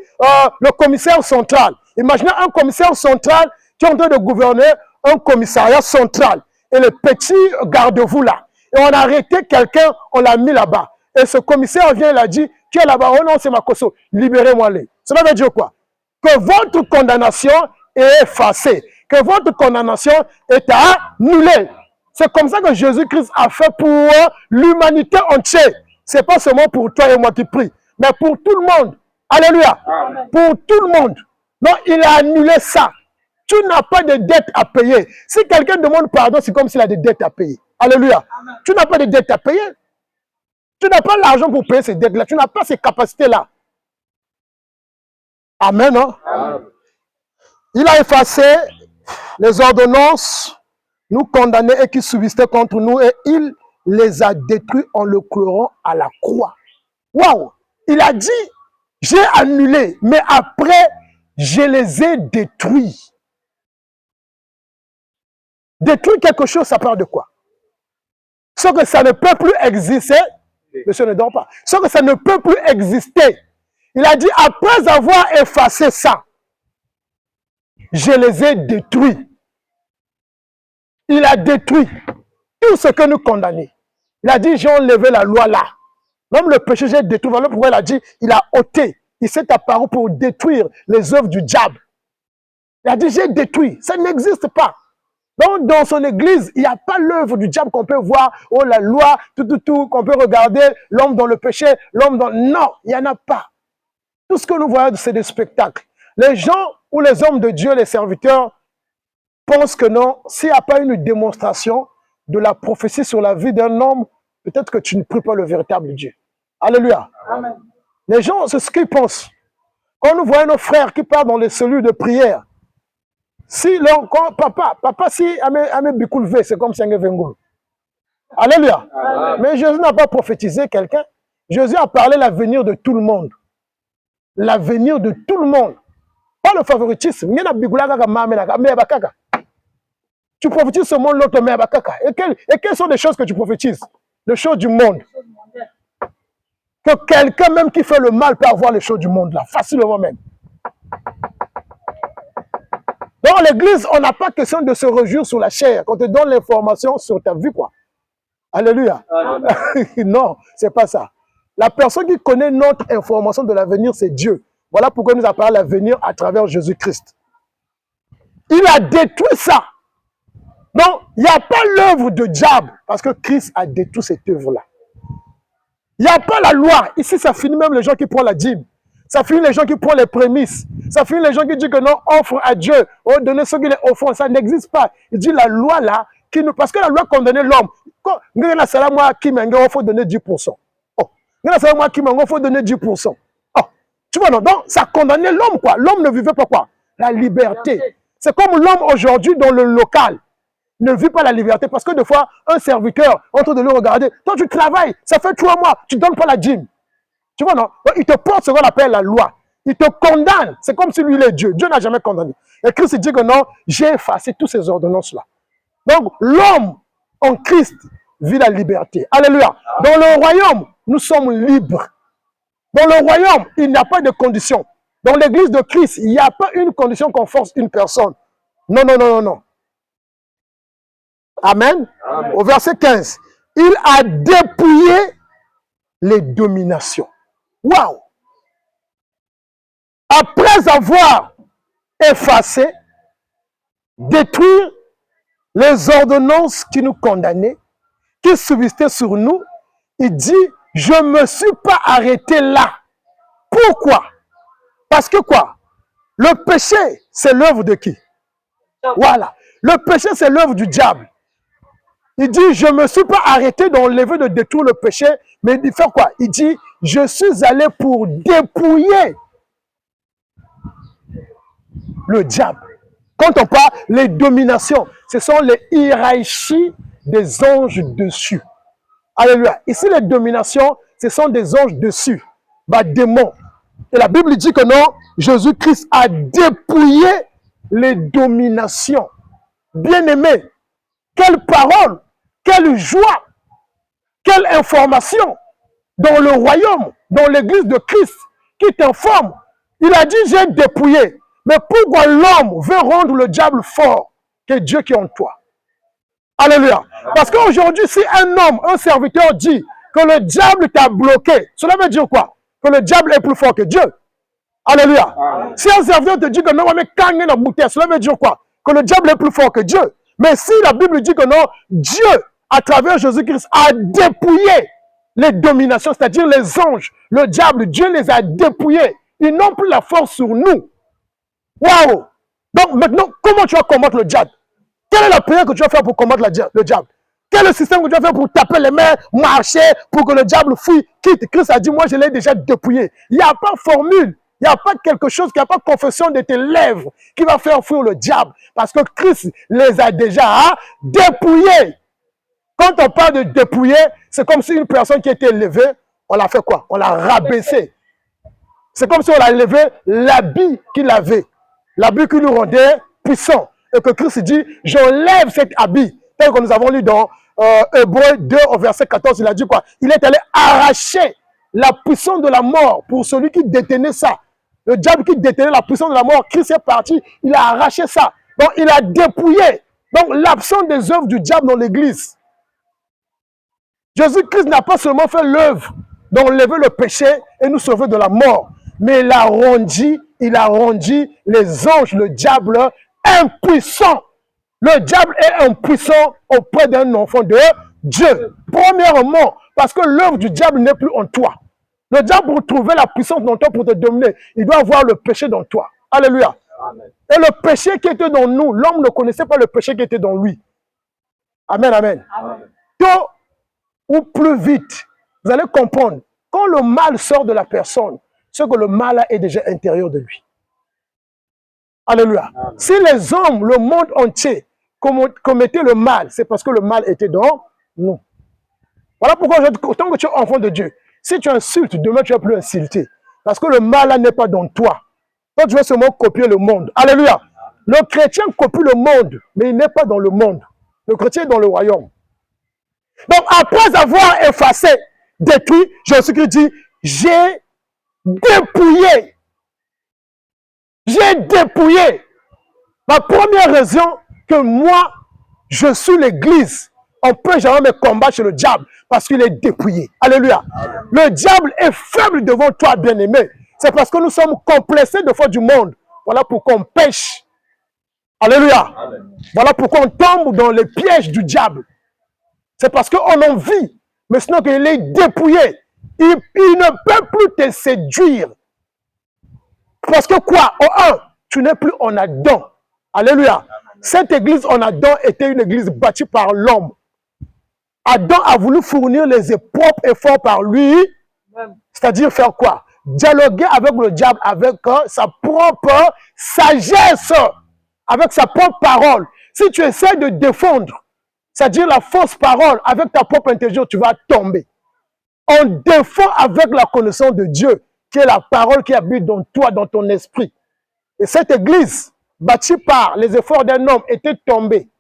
le commissaire central. Imaginez un commissaire central qui est en train de gouverner un commissariat central. Et le petit garde-vous là. Et on a arrêté quelqu'un, on l'a mis là-bas. Et ce commissaire vient, il a dit, tu es là-bas, oh non, c'est ma koso, libérez-moi-les. Cela veut dire quoi? Que votre condamnation est effacée. Que votre condamnation est annulée. C'est comme ça que Jésus-Christ a fait pour l'humanité entière. Ce n'est pas seulement pour toi et moi qui prie, mais pour tout le monde. Alléluia. Amen. Pour tout le monde. Donc, il a annulé ça. Tu n'as pas de dette à payer. Si quelqu'un demande pardon, c'est comme s'il a des dettes à payer. Alléluia. Amen. Tu n'as pas de dette à payer. Tu n'as pas l'argent pour payer ces dettes-là. Tu n'as pas ces capacités-là. Amen, hein? Amen. Il a effacé les ordonnances, nous condamnaient et qui subsistaient contre nous, et il les a détruits en le clouant à la croix. Waouh! Il a dit, j'ai annulé, mais après, je les ai détruits. Détruire quelque chose, ça part de quoi? Ce que ça ne peut plus exister, monsieur ne dort pas. Ce que ça ne peut plus exister. Il a dit, après avoir effacé ça, je les ai détruits. Il a détruit tout ce que nous condamnons. Il a dit, j'ai enlevé la loi là. Même le péché, j'ai détruit. Voilà pourquoi il a dit, il a ôté. Il s'est apparu pour détruire les œuvres du diable. Il a dit, j'ai détruit. Ça n'existe pas. Donc, dans son église, il n'y a pas l'œuvre du diable qu'on peut voir, oh la loi, tout, qu'on peut regarder, l'homme dans le péché, l'homme dans... Non, il n'y en a pas. Tout ce que nous voyons, c'est des spectacles. Les gens ou les hommes de Dieu, les serviteurs, pensent que non, s'il n'y a pas une démonstration de la prophétie sur la vie d'un homme, peut-être que tu ne pries pas le véritable Dieu. Alléluia. Amen. Les gens, c'est ce qu'ils pensent. Quand nous voyons nos frères qui partent dans les cellules de prière, si leur papa, si Amé Bikoulvé, c'est comme Seigneur Vengoul. Alléluia. Amen. Mais Jésus n'a pas prophétisé quelqu'un. Jésus a parlé l'avenir de tout le monde. L'avenir de tout le monde. Pas le favoritisme. Tu prophétises ce monde, l'autre mais et quelles sont les choses que tu prophétises? Les choses du monde. que quelqu'un même qui fait le mal peut avoir les choses du monde là, facilement même. Dans l'église, on n'a pas question de se réjouir sur la chair, quand on te donne l'information sur ta vie, quoi. Alléluia. Non, c'est pas ça. La personne qui connaît notre information de l'avenir, c'est Dieu. Voilà pourquoi il nous appelle l'avenir à travers Jésus-Christ. Il a détruit ça. Donc, il n'y a pas l'œuvre de diable, parce que Christ a détruit cette œuvre-là. Il n'y a pas la loi. Ici, ça finit même les gens qui prennent la dîme. Ça finit les gens qui prennent les prémices. Ça finit les gens qui disent que non, offre à Dieu. Oh, donner ce qu'il est offrant. Ça n'existe pas. Il dit la loi là, parce que la loi condamnait l'homme. Il faut donner 10%. Oh, il faut donner 10%. Oh, tu vois, non, donc ça condamnait l'homme, quoi. L'homme ne vivait pas quoi? La liberté. C'est comme l'homme aujourd'hui dans le local ne vit pas la liberté. Parce que des fois, un serviteur, en train de le regarder, toi tu travailles, ça fait 3 mois, tu ne donnes pas la dîme. Tu vois, non? Il te porte ce qu'on appelle la loi. Il te condamne. C'est comme si lui, il est Dieu. Dieu n'a jamais condamné. Et Christ dit que non, j'ai effacé toutes ces ordonnances-là. Donc, l'homme en Christ vit la liberté. Alléluia. Dans le royaume, nous sommes libres. Dans le royaume, il n'y a pas de condition. Dans l'église de Christ, il n'y a pas une condition qu'on force une personne. Non, non, non, non, non. Amen. Amen. Au verset 15, il a dépouillé les dominations. Waouh! Après avoir effacé, détruire les ordonnances qui nous condamnaient, qui subsistaient sur nous, il dit, je ne me suis pas arrêté là. Pourquoi? Parce que quoi? Le péché, c'est l'œuvre de qui? Voilà. Le péché, c'est l'œuvre du diable. Il dit, je ne me suis pas arrêté d'enlever, de détruire le péché, mais il fait quoi? Il dit, je suis allé pour dépouiller le diable. Quand on parle, les dominations, ce sont les hiérarchies des anges dessus. Alléluia. Ici, les dominations, ce sont des anges dessus, démons. Et la Bible dit que non, Jésus-Christ a dépouillé les dominations. Bien-aimés, quelle parole, quelle joie, quelle information dans le royaume, dans l'église de Christ, qui t'informe. Il a dit, j'ai dépouillé. Mais pourquoi l'homme veut rendre le diable fort que Dieu qui est en toi? Alléluia. Parce qu'aujourd'hui, si un homme, un serviteur dit que le diable t'a bloqué, cela veut dire quoi? Que le diable est plus fort que Dieu. Alléluia. Si un serviteur te dit que non, mais quand il y a la bouteille, cela veut dire quoi? Que le diable est plus fort que Dieu. Mais si la Bible dit que non, Dieu, à travers Jésus-Christ, a dépouillé les dominations, c'est-à-dire les anges, le diable, Dieu les a dépouillés. Ils n'ont plus la force sur nous. Waouh! Donc maintenant, comment tu vas combattre le diable? Quelle est la prière que tu vas faire pour combattre le diable? Quel est le système que tu vas faire pour taper les mains, marcher, pour que le diable fuit, quitte? Christ a dit, moi je l'ai déjà dépouillé. Il n'y a pas formule, il n'y a pas quelque chose, il n'y a pas confession de tes lèvres qui va faire fuir le diable. Parce que Christ les a déjà dépouillés. Quand on parle de dépouiller, c'est comme si une personne qui était élevée, on l'a fait quoi? On l'a rabaissé. C'est comme si on a levé l'habit qu'il avait. L'habit qui nous rendait puissants. Et que Christ dit, j'enlève cet habit. Tel que nous avons lu dans Hébreux 2 au verset 14, il a dit quoi? Il est allé arracher la puissance de la mort pour celui qui détenait ça. Le diable qui détenait la puissance de la mort, Christ est parti, il a arraché ça. Donc il a dépouillé. Donc l'absence des œuvres du diable dans l'église. Jésus-Christ n'a pas seulement fait l'œuvre d'enlever le péché et nous sauver de la mort, mais il a rendu les anges, le diable, impuissants. Le diable est impuissant auprès d'un enfant de Dieu. Premièrement, parce que l'œuvre du diable n'est plus en toi. Le diable, pour trouver la puissance dans toi, pour te dominer, il doit avoir le péché dans toi. Alléluia. Amen. Et le péché qui était dans nous, l'homme ne connaissait pas le péché qui était dans lui. Amen, amen. Amen. Tôt ou plus vite, vous allez comprendre, quand le mal sort de la personne, c'est que le mal est déjà intérieur de lui. Alléluia. Amen. Si les hommes, le monde entier, commettaient le mal, c'est parce que le mal était dans nous. Voilà pourquoi, tant que tu es enfant de Dieu, si tu insultes, demain tu ne vas plus insulter. Parce que le mal n'est pas dans toi. Toi, tu vas seulement copier le monde. Alléluia. Le chrétien copie le monde, mais il n'est pas dans le monde. Le chrétien est dans le royaume. Donc, après avoir effacé, détruit, Jésus-Christ dit, j'ai dépouillé. J'ai dépouillé. Ma première raison que moi, je suis l'église, on ne peut jamais me combattre chez le diable parce qu'il est dépouillé. Alléluia. Le diable est faible devant toi, bien-aimé. C'est parce que nous sommes complexés de foi du monde. Voilà pourquoi on pêche. Alléluia. Voilà pourquoi on tombe dans les pièges du diable. C'est parce qu'on en vit. Mais sinon qu'il est dépouillé. Il ne peut plus te séduire. Parce que quoi? Au un, tu n'es plus en Adam. Alléluia. Cette église en Adam était une église bâtie par l'homme. Adam a voulu fournir les propres efforts par lui. C'est-à-dire faire quoi? Dialoguer avec le diable, avec sa propre sagesse, avec sa propre parole. Si tu essaies de défendre, c'est-à-dire la fausse parole, avec ta propre intelligence, tu vas tomber. On défend avec la connaissance de Dieu, qui est la parole qui habite dans toi, dans ton esprit. Et cette église, bâtie par les efforts d'un homme, était tombée.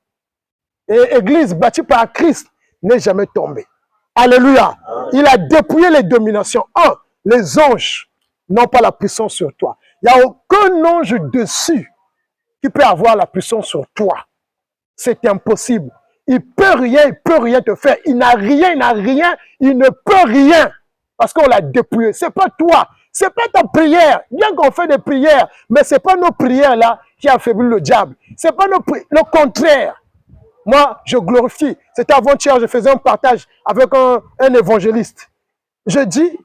Et l'église bâtie par Christ n'est jamais tombée. Alléluia. Il a dépouillé les dominations. Un, les anges n'ont pas la puissance sur toi. Il n'y a aucun ange dessus qui peut avoir la puissance sur toi. C'est impossible. Il ne peut rien te faire. Il n'a rien, il ne peut rien. Parce qu'on l'a dépouillé. Ce n'est pas toi. Ce n'est pas ta prière. Bien qu'on fait des prières, mais ce n'est pas nos prières là qui affaiblissent le diable. Ce n'est pas le contraire. Moi, je glorifie. C'était avant-hier, je faisais un partage avec un évangéliste. Je dis,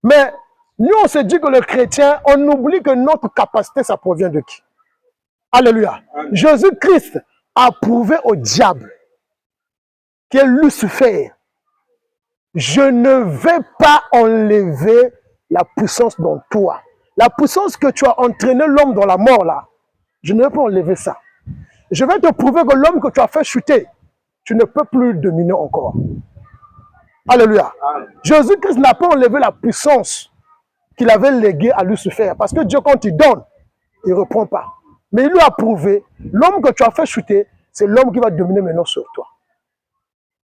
mais nous, on se dit que le chrétien, on oublie que notre capacité, ça provient de qui? Alléluia. Jésus-Christ a prouvé au diable, qui est Lucifer, je ne vais pas enlever la puissance dans toi. La puissance que tu as entraîné l'homme dans la mort, là, je ne vais pas enlever ça. Je vais te prouver que l'homme que tu as fait chuter, tu ne peux plus le dominer encore. Alléluia. Jésus-Christ n'a pas enlevé la puissance qu'il avait léguée à Lucifer. Parce que Dieu, quand il donne, il ne reprend pas. Mais il lui a prouvé, l'homme que tu as fait chuter, c'est l'homme qui va dominer maintenant sur toi.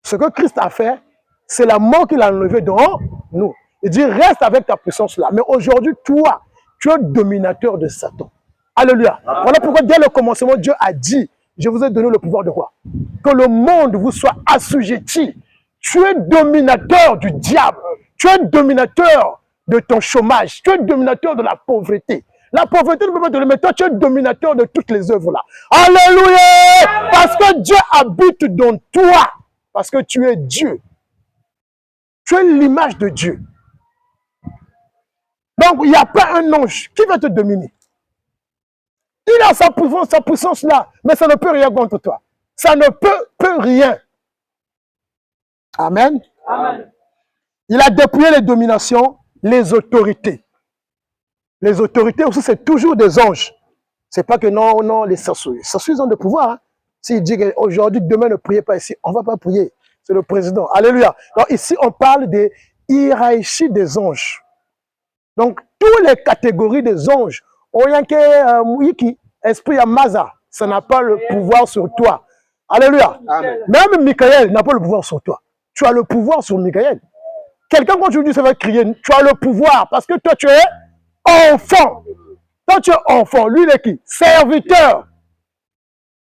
Ce que Christ a fait, c'est la mort qu'il a enlevée dans nous. Il dit, reste avec ta puissance là. Mais aujourd'hui, toi, tu es dominateur de Satan. Alléluia. Voilà pourquoi dès le commencement, Dieu a dit, je vous ai donné le pouvoir de quoi? Que le monde vous soit assujetti. Tu es dominateur du diable. Tu es dominateur de ton chômage. Tu es dominateur de la pauvreté. La pauvreté ne peut pas te le mettre. Toi, tu es dominateur de toutes les œuvres là. Alléluia! Parce que Dieu habite dans toi. Parce que tu es Dieu. Tu es l'image de Dieu. Donc, il n'y a pas un ange qui va te dominer. Il a sa puissance là, mais ça ne peut rien contre toi. Ça ne peut rien. Amen. Amen. Il a dépouillé les dominations, les autorités. Les autorités aussi, c'est toujours des anges. C'est pas que non, les sorciers. Les sorciers ont le pouvoir. Hein. S'il dit qu'aujourd'hui, demain, ne priez pas ici, on ne va pas prier. C'est le président. Alléluia. Donc ici, on parle des hiérarchies des anges. Donc, toutes les catégories des anges, esprit Amaza, ça n'a pas le pouvoir sur toi. Alléluia. Amen. Même Michael n'a pas le pouvoir sur toi. Tu as le pouvoir sur Michael. Quelqu'un, quand tu lui dis, ça va crier, tu as le pouvoir parce que toi, tu es enfant. Toi, tu es enfant. Lui, il est qui? Serviteur.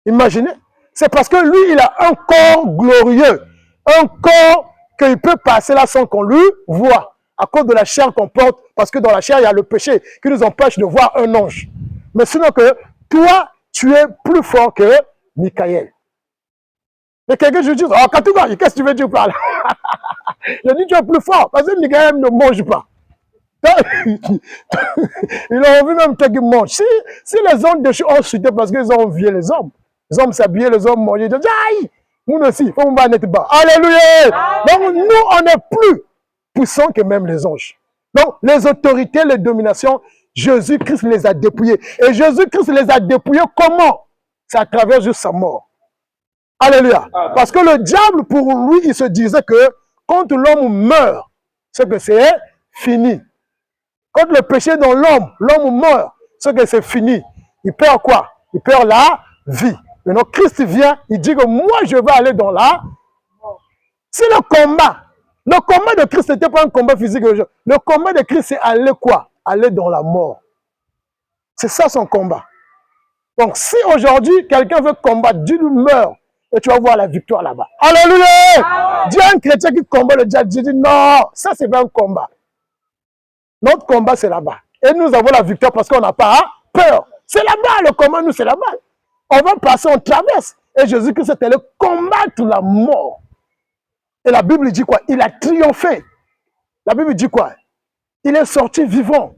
Imaginez. C'est parce que lui, il a un corps glorieux. Un corps qu'il peut passer là sans qu'on lui voit. À cause de la chair qu'on porte. Parce que dans la chair, il y a le péché qui nous empêche de voir un ange. Mais sinon que toi, tu es plus fort que Michael. Mais quelqu'un, je dis, oh, quand tu vas, qu'est-ce que tu veux dire par là? Je dis, tu es plus fort. Parce que Michael ne mange pas. Il a envie même qu'il mange. Si les hommes de chez ont chuté parce qu'ils ont envié les hommes. Les hommes s'habillaient, les hommes mangeaient. Ils disent, aïe, nous aussi, il faut qu'on va n'être bas. Alléluia. Donc nous, on est plus puissants que même les anges. Donc les autorités, les dominations, Jésus-Christ les a dépouillées. Et Jésus-Christ les a dépouillées comment? C'est à travers juste sa mort. Alléluia. Parce que le diable, pour lui, il se disait que quand l'homme meurt, c'est que c'est fini. Quand le péché est dans l'homme, l'homme meurt, c'est que c'est fini. Il perd quoi? Il perd la vie. Maintenant, Christ vient, il dit que moi, je vais aller dans la... C'est le combat. Le combat de Christ n'était pas un combat physique. Le combat de Christ, c'est aller quoi? Aller dans la mort. C'est ça son combat. Donc, si aujourd'hui, quelqu'un veut combattre, Dieu lui meurt. Et tu vas voir la victoire là-bas. Alléluia! Dieu a un chrétien qui combat le diable. Dieu dit non, ça c'est pas un combat. Notre combat c'est là-bas. Et nous avons la victoire parce qu'on n'a pas peur. C'est là-bas le combat, nous c'est là-bas. On va passer, on traverse. Et Jésus-Christ est allé combattre la mort. Et la Bible dit quoi? Il a triomphé. La Bible dit quoi? Il est sorti vivant.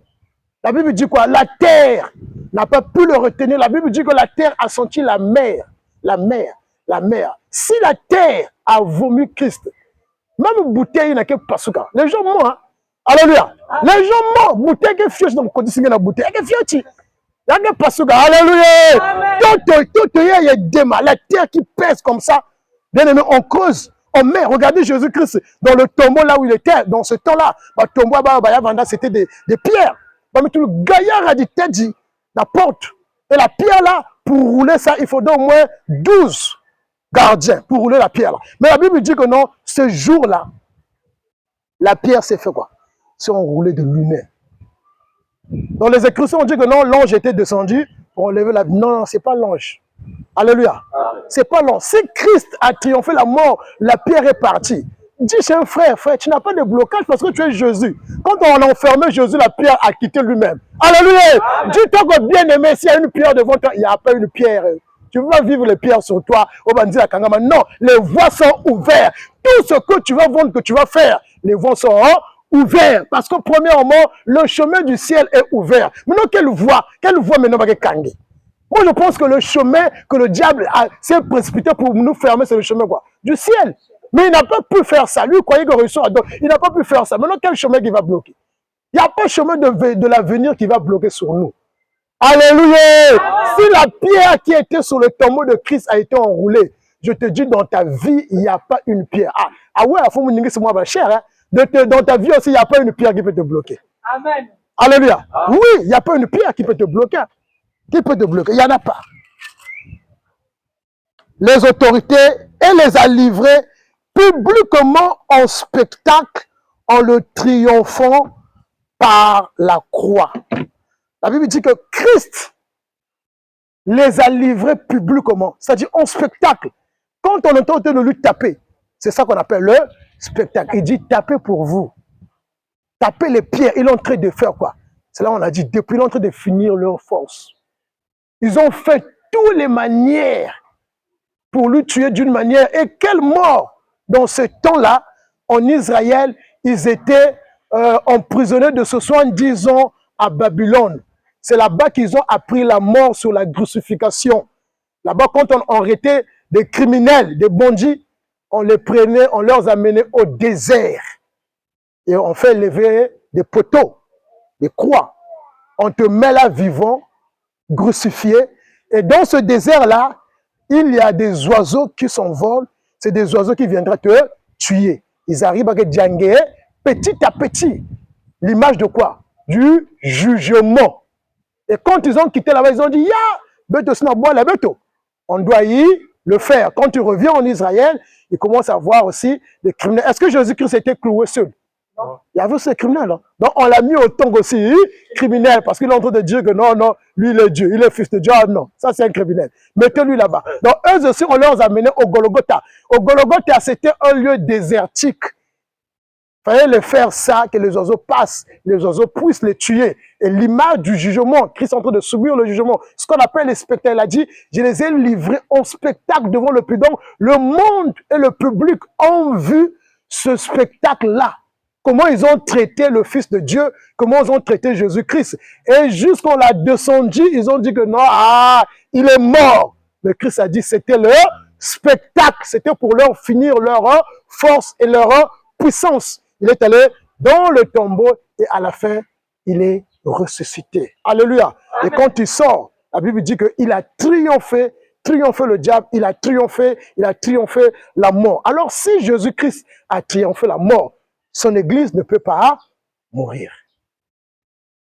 La Bible dit quoi? La terre n'a pas pu le retenir. La Bible dit que la terre a senti la mer. La mer. La mer. Si la terre a vomi Christ, même bouteille n'a que pas. Les gens morts. Hein? Alléluia. Les gens morts. Bouteille qui fioche dans le côté de la bouteille. Qui fioche. Il n'y a que pas. Alléluia. Tout il y a des mal. La terre qui pèse comme ça. Bien aimé, on creuse. On met. Regardez Jésus-Christ dans le tombeau là où il était. Dans ce temps-là. Le tombeau c'était des pierres. Mais tout le gaillard a dit la porte. Et la pierre là, pour rouler ça, il faut au moins 12 gardiens pour rouler la pierre là. Mais la Bible dit que non, ce jour-là, la pierre s'est fait quoi? C'est enroulé de lumière. Dans les Écritures, on dit que non, l'ange était descendu pour enlever la... Non, c'est pas l'ange. Alléluia. C'est pas l'ange. Si Christ a triomphé la mort, la pierre est partie. Dis chez un frère, tu n'as pas de blocage parce que tu es Jésus. Quand on a enfermé Jésus, la pierre a quitté lui-même. Alléluia. Dis-toi que bien aimé, s'il y a une pierre devant toi, il n'y a pas une pierre. Tu vas vivre les pierres sur toi. Non, les voies sont ouvertes. Tout ce que tu vas vendre, que tu vas faire, les voies sont ouvertes. Parce que premièrement, le chemin du ciel est ouvert. Maintenant, quelle voie maintenant va Kangé? Moi, je pense que le chemin que le diable s'est précipité pour nous fermer, c'est le chemin quoi? Du ciel. Mais il n'a pas pu faire ça. Lui, il croyait qu'il réussissait à donner. Il n'a pas pu faire ça. Maintenant, quel chemin qui va bloquer? Il n'y a pas de chemin de l'avenir qui va bloquer sur nous. Alléluia! Si la pierre qui était sur le tombeau de Christ a été enroulée, je te dis, dans ta vie, il n'y a pas une pierre. Ah ouais, il faut me dire c'est moi, cher. Hein? Dans ta vie aussi, il n'y a pas une pierre qui peut te bloquer. Amen. Alléluia. Oui, il n'y a pas une pierre qui peut te bloquer. Qui peut te bloquer? Il n'y en a pas. Les autorités, elle les a livrés publiquement en spectacle en le triomphant par la croix. La Bible dit que Christ les a livrés publiquement, c'est-à-dire en spectacle. Quand on est en train de lui taper, c'est ça qu'on appelle le spectacle. Il dit tapez pour vous. Tapez les pierres. Il est en train de faire quoi? C'est là on a dit depuis, il est en train de finir leur force. Ils ont fait toutes les manières pour lui tuer d'une manière. Et quelle mort! Dans ce temps-là, en Israël, ils étaient emprisonnés de 70 ans à Babylone. C'est là-bas qu'ils ont appris la mort sur la crucifixion. Là-bas, quand on arrêtait des criminels, des bandits, on les prenait, on les amenait au désert. Et on fait lever des poteaux, des croix. On te met là vivant, crucifié. Et dans ce désert-là, il y a des oiseaux qui s'envolent. C'est des oiseaux qui viendraient te tuer. Ils arrivent à Djangué, petit à petit. L'image de quoi? Du jugement. Et quand ils ont quitté là-bas, ils ont dit, on doit y le faire. Quand tu reviens en Israël, ils commencent à voir aussi des criminels. Est-ce que Jésus-Christ était cloué seul? Non. Il y avait ces criminels. Hein? Donc on l'a mis au tongue aussi, criminel, parce qu'il est en train de dire que non, non, lui il est Dieu, il est fils de Dieu. Ah, non, ça c'est un criminel. Mettez-lui là-bas. Donc eux aussi, on les a amenés au Golgotha. Au Golgotha, c'était un lieu désertique. Il fallait les faire ça, que les oiseaux passent, les oiseaux puissent les tuer. Et l'image du jugement, Christ est en train de subir le jugement. Ce qu'on appelle les spectacles, il a dit, je les ai livrés en spectacle devant le public. Donc, le monde et le public ont vu ce spectacle-là. Comment ils ont traité le Fils de Dieu, comment ils ont traité Jésus-Christ. Et jusqu'on l'a descendu, ils ont dit que non, il est mort. Mais Christ a dit, c'était leur spectacle, c'était pour leur finir leur force et leur puissance. Il est allé dans le tombeau et à la fin, il est ressuscité. Alléluia. Amen. Et quand il sort, la Bible dit qu'il a triomphé le diable, il a triomphé la mort. Alors si Jésus-Christ a triomphé la mort, son église ne peut pas mourir.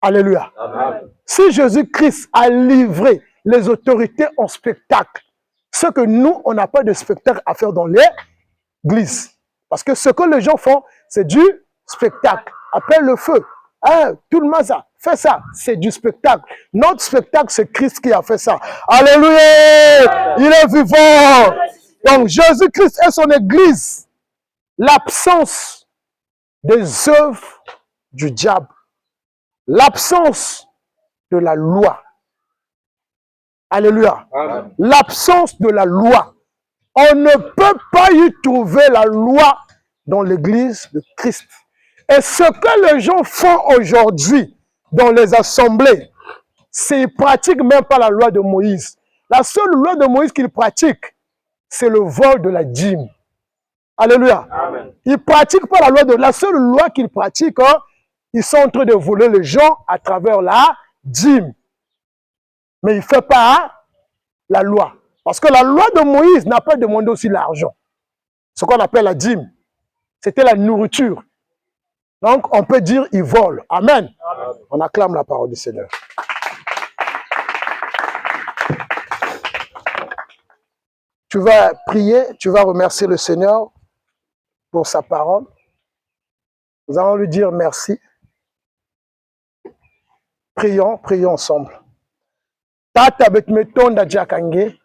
Alléluia. Amen. Si Jésus-Christ a livré les autorités en spectacle, ce que nous, on n'a pas de spectacle à faire dans l'église. Parce que ce que les gens font, c'est du spectacle. Appelle le feu. Hein, tout le monde ça. Fais ça. C'est du spectacle. Notre spectacle, c'est Christ qui a fait ça. Alléluia! Il est vivant. Donc, Jésus-Christ et son Église. L'absence des œuvres du diable. L'absence de la loi. Alléluia. L'absence de la loi. On ne peut pas y trouver la loi dans l'Église de Christ. Et ce que les gens font aujourd'hui dans les assemblées, c'est qu'ils ne pratiquent même pas la loi de Moïse. La seule loi de Moïse qu'ils pratiquent, c'est le vol de la dîme. Alléluia. Amen. Ils ne pratiquent pas la loi de... La seule loi qu'ils pratiquent, hein, ils sont en train de voler les gens à travers la dîme. Mais ils ne font pas la loi. Parce que la loi de Moïse n'a pas demandé aussi l'argent. Ce qu'on appelle la dîme. C'était la nourriture. Donc, on peut dire ils volent. Amen. Amen. On acclame la parole du Seigneur. Tu vas prier, tu vas remercier le Seigneur pour sa parole. Nous allons lui dire merci. Prions, prions ensemble. Tata betmetonda jakange.